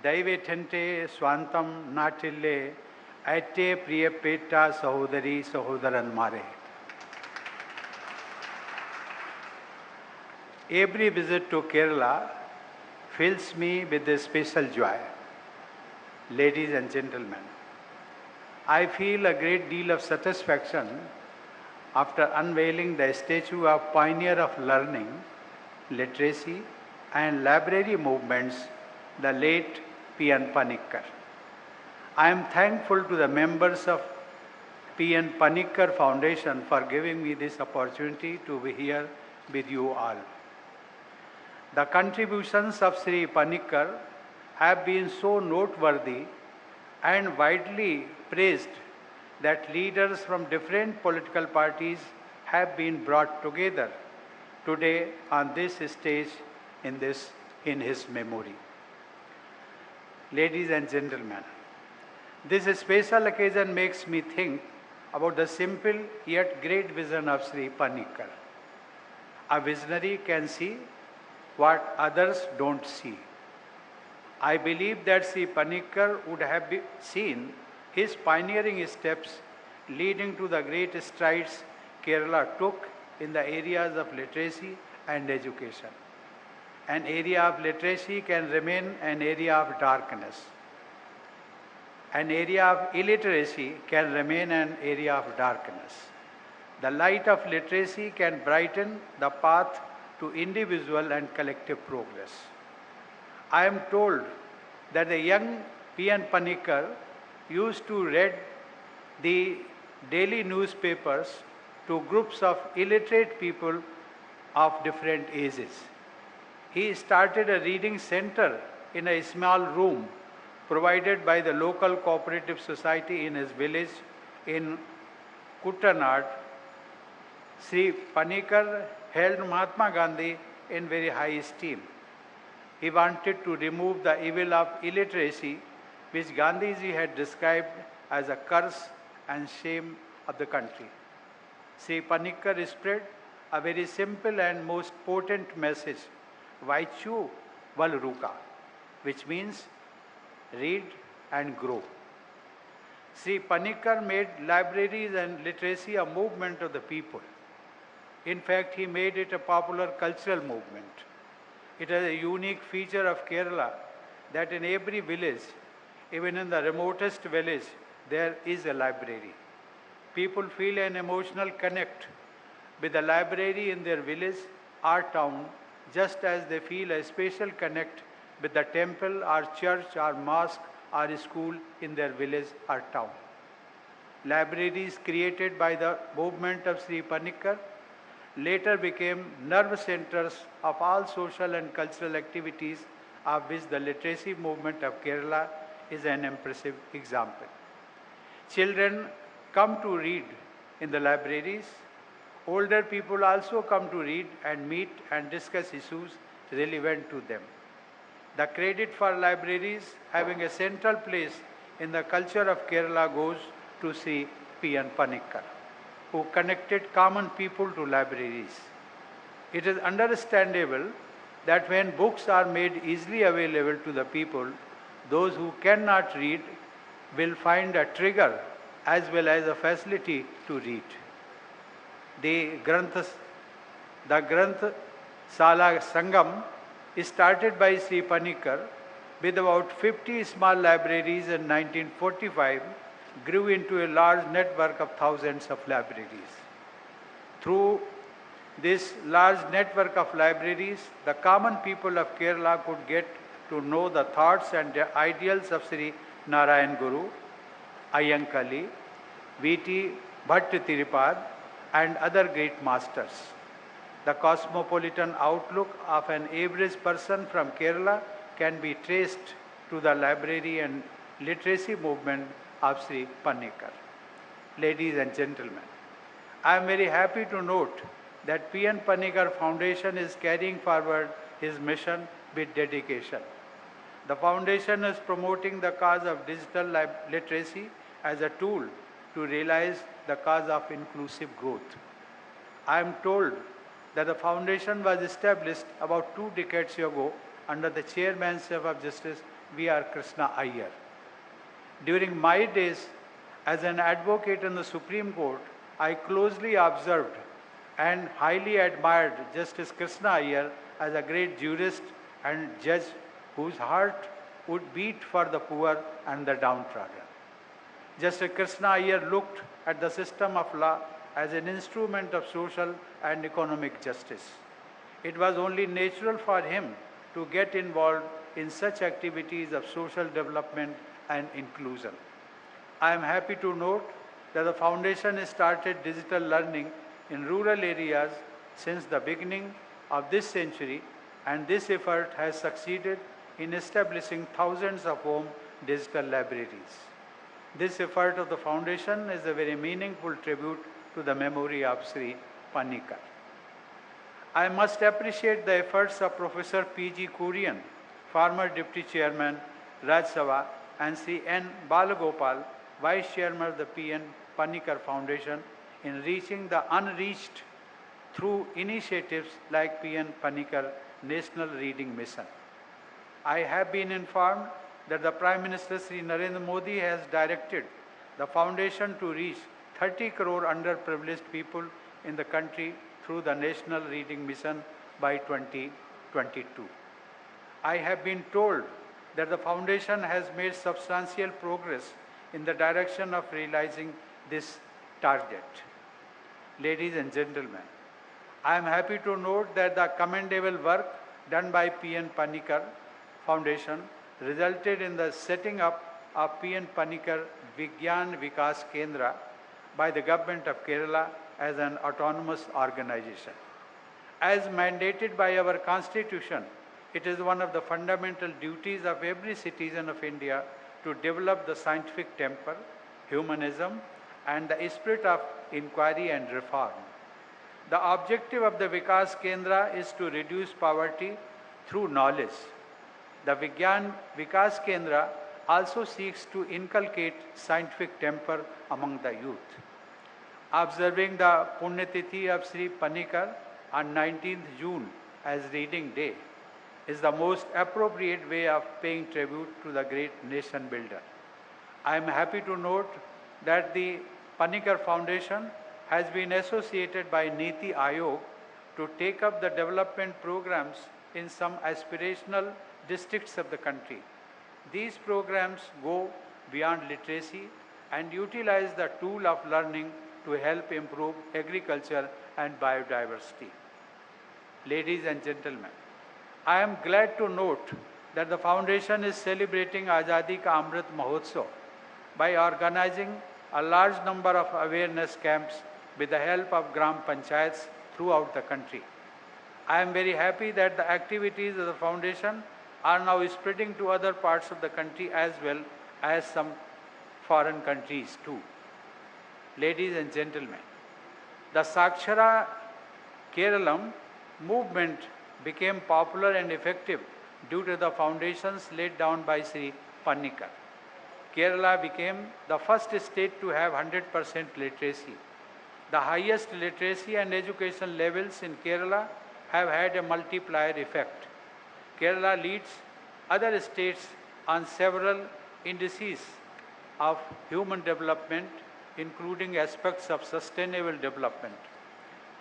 ದಯವಿಟ್ಟಂತೆ ಸ್ವಾಂತಂ ನಾಟಿಲ್ಲೆ ಐತೆ ಪ್ರಿಯ ಪೇಟ ಸಹೋದರಿ ಸಹೋದರನ್ಮಾರೆ. Every visit to Kerala fills me with a special joy. Ladies and gentlemen, I feel a great deal of satisfaction after unveiling the statue of pioneer of learning, literacy and library movements, the late P.N. Panikkar. I am thankful to the members of P.N. Panikkar Foundation for giving me this opportunity to be here with you all. The contributions of Sri Panikkar have been so noteworthy and widely praised that leaders from different political parties have been brought together today on this stage in his memory. Ladies and gentlemen, this special occasion makes me think about the simple yet great vision of Sri Panikkar. A visionary can see what others don't see. I believe that Sri Panikkar would have seen his pioneering steps leading to the great strides Kerala took in the areas of literacy and education. An area of literacy can remain an area of darkness. An area of illiteracy can remain an area of darkness. The light of literacy can brighten the path to individual and collective progress. I am told that the young P.N. Panikkar used to read the daily newspapers to groups of illiterate people of different ages. He started a reading center in a small room provided by the local cooperative society in his village in Kuttanad. Sri Panikkar held Mahatma Gandhi in very high esteem. He wanted to remove the evil of illiteracy, which Gandhiji had described as a curse and shame of the country. Sri Panikkar spread a very simple and most potent message, Vaichu Valruka, which means read and grow. Sri Panikkar made libraries and literacy a movement of the people. In fact, he made it a popular cultural movement. It is a unique feature of Kerala that in every village, even in the remotest village, there is a library. People feel an emotional connect with the library in their village or town, just as they feel a special connect with the temple or church or mosque or school in their village or town. Libraries created by the movement of Sri Panikkar later became nerve centers of all social and cultural activities, of which the literacy movement of Kerala is an impressive example. Children come to read in the libraries. Older people also come to read and meet and discuss issues relevant to them. The credit for libraries having a central place in the culture of Kerala goes to Sri P.N. Panikkar, who connected common people to libraries. It is understandable that when books are made easily available to the people, those who cannot read will find a trigger as well as a facility to read. The Granth Sala Sangam is started by Sri Panikkar with about 50 small libraries in 1945, grew into a large network of thousands of libraries. Through this large network of libraries, the common people of Kerala could get to know the thoughts and the ideals of Sri Narayan Guru, Ayyankali, V.T. Bhatt Tirupad, and other great masters. The cosmopolitan outlook of an average person from Kerala can be traced to the library and literacy movement of Sri Panikkar. Ladies and gentlemen, I am very happy to note that P.N. Panikkar Foundation is carrying forward his mission with dedication. The foundation is promoting the cause of digital literacy as a tool to realize the cause of inclusive growth. I am told that the foundation was established about 2 decades ago under the chairmanship of Justice V.R. Krishna Iyer. During my days as an advocate in the Supreme Court, I closely observed and highly admired Justice Krishna Iyer as a great jurist and judge whose heart would beat for the poor and the downtrodden. Justice Krishna Iyer looked at the system of law as an instrument of social and economic justice. It was only natural for him to get involved in such activities of social development and inclusion. I am happy to note that the Foundation has started digital learning in rural areas since the beginning of this century, and this effort has succeeded in establishing thousands of home digital libraries. This effort of the Foundation is a very meaningful tribute to the memory of Sri Panikkar. I must appreciate the efforts of Professor P.G. Kurian, former Deputy Chairman, Rajya Sabha, and Sri N. Balagopal, Vice Chairman of the P.N. Panikkar Foundation, in reaching the unreached through initiatives like P.N. Panikkar National Reading Mission. I have been informed that the Prime Minister Sri Narendra Modi has directed the Foundation to reach 30 crore underprivileged people in the country through the National Reading Mission by 2022. I have been told that the Foundation has made substantial progress in the direction of realizing this target. Ladies and gentlemen, I am happy to note that the commendable work done by P.N. Panikkar Foundation resulted in the setting up of P.N. Panikkar Vigyan Vikas Kendra by the Government of Kerala as an autonomous organization. As mandated by our Constitution, it is one of the fundamental duties of every citizen of India to develop the scientific temper, humanism, and the spirit of inquiry and reform. The objective of the Vikas Kendra is to reduce poverty through knowledge. The Vigyan Vikas Kendra also seeks to inculcate scientific temper among the youth. Observing the Punyatithi of Sri Panikkar on 19th June as Reading Day is the most appropriate way of paying tribute to the great nation builder. I am happy to note that the Panikkar Foundation has been associated by Niti Aayog to take up the development programs in some aspirational districts of the country. These programs go beyond literacy and utilize the tool of learning to help improve agriculture and biodiversity. Ladies and gentlemen, I am glad to note that the Foundation is celebrating Azadi Ka Amrit Mahotsav by organizing a large number of awareness camps with the help of Gram Panchayats throughout the country. I am very happy that the activities of the Foundation are now spreading to other parts of the country as well as some foreign countries too. Ladies and gentlemen, the Sakshara Keralam movement became popular and effective due to the foundations laid down by Sri Panikkar. Kerala became the first state to have 100% literacy. The highest literacy and education levels in Kerala have had a multiplier effect. Kerala leads other states on several indices of human development, including aspects of sustainable development.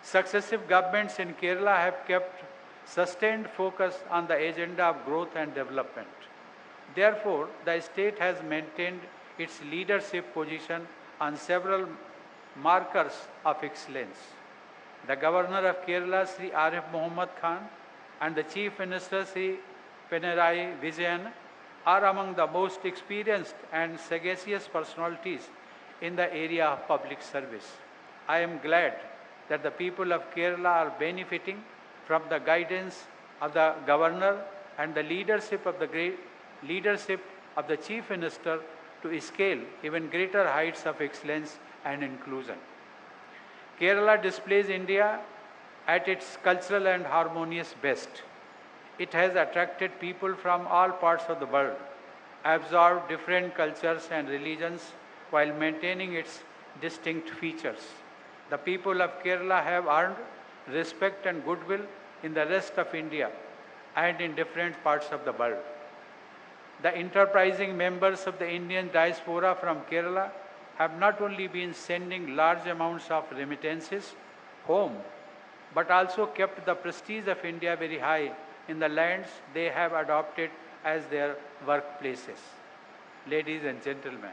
Successive governments in Kerala have kept sustained focus on the agenda of growth and development. Therefore, the state has maintained its leadership position on several markers of excellence. The Governor of Kerala, Sri Arif Muhammad Khan, and the Chief Minister, Sri Pinarayi Vijayan, are among the most experienced and sagacious personalities in the area of public service. I am glad that the people of Kerala are benefiting from the guidance of the Governor and the leadership of the Chief Minister to scale even greater heights of excellence and inclusion. Kerala displays India at its cultural and harmonious best. It has attracted people from all parts of the world, absorbed different cultures and religions while maintaining its distinct features. The people of Kerala have earned respect and goodwill in the rest of India and in different parts of the world. The enterprising members of the Indian diaspora from Kerala have not only been sending large amounts of remittances home, but also kept the prestige of India very high in the lands they have adopted as their workplaces. Ladies and gentlemen,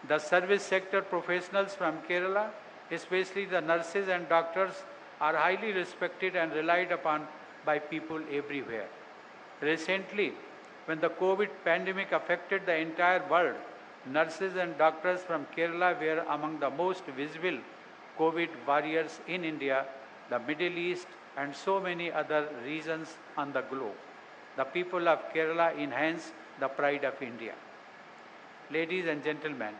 the service sector professionals from Kerala, especially the nurses and doctors, are highly respected and relied upon by people everywhere. Recently, when the COVID pandemic affected the entire world, nurses and doctors from Kerala were among the most visible COVID warriors in India, the Middle East, and so many other regions on the globe. The people of Kerala enhance the pride of India. Ladies and gentlemen,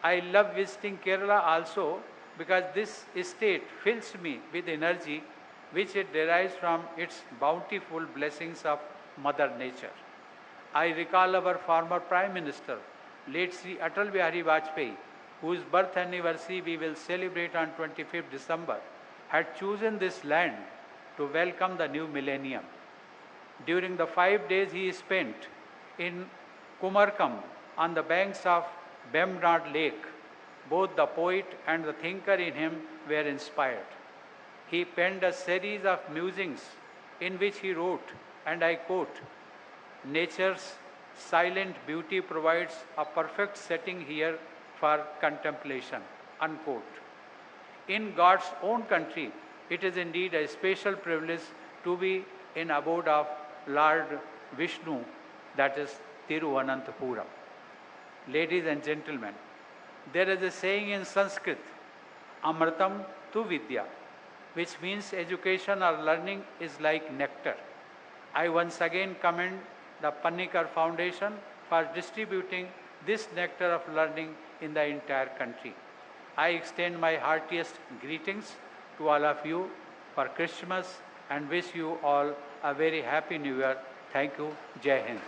I love visiting Kerala also because this state fills me with energy which it derives from its bountiful blessings of Mother Nature. I recall our former Prime Minister, late Sri Atal Bihari Vajpayee, whose birth anniversary we will celebrate on 25th December, had chosen this land to welcome the new millennium. During the 5 days he spent in Kumarkam on the banks of Bemnad Lake, both the poet and the thinker in him were inspired. He penned a series of musings in which he wrote, and I quote, "Nature's silent beauty provides a perfect setting here for contemplation," unquote. In God's own country, it is indeed a special privilege to be in abode of Lord Vishnu, that is Tiruvananthapuram. Ladies and gentlemen, there is a saying in Sanskrit, Amritam tu Vidya, which means education or learning is like nectar. I once again commend the Panikkar Foundation for distributing this nectar of learning in the entire country. I extend my heartiest greetings to all of you for Christmas and wish you all a very happy New Year. Thank you. Jai Hind.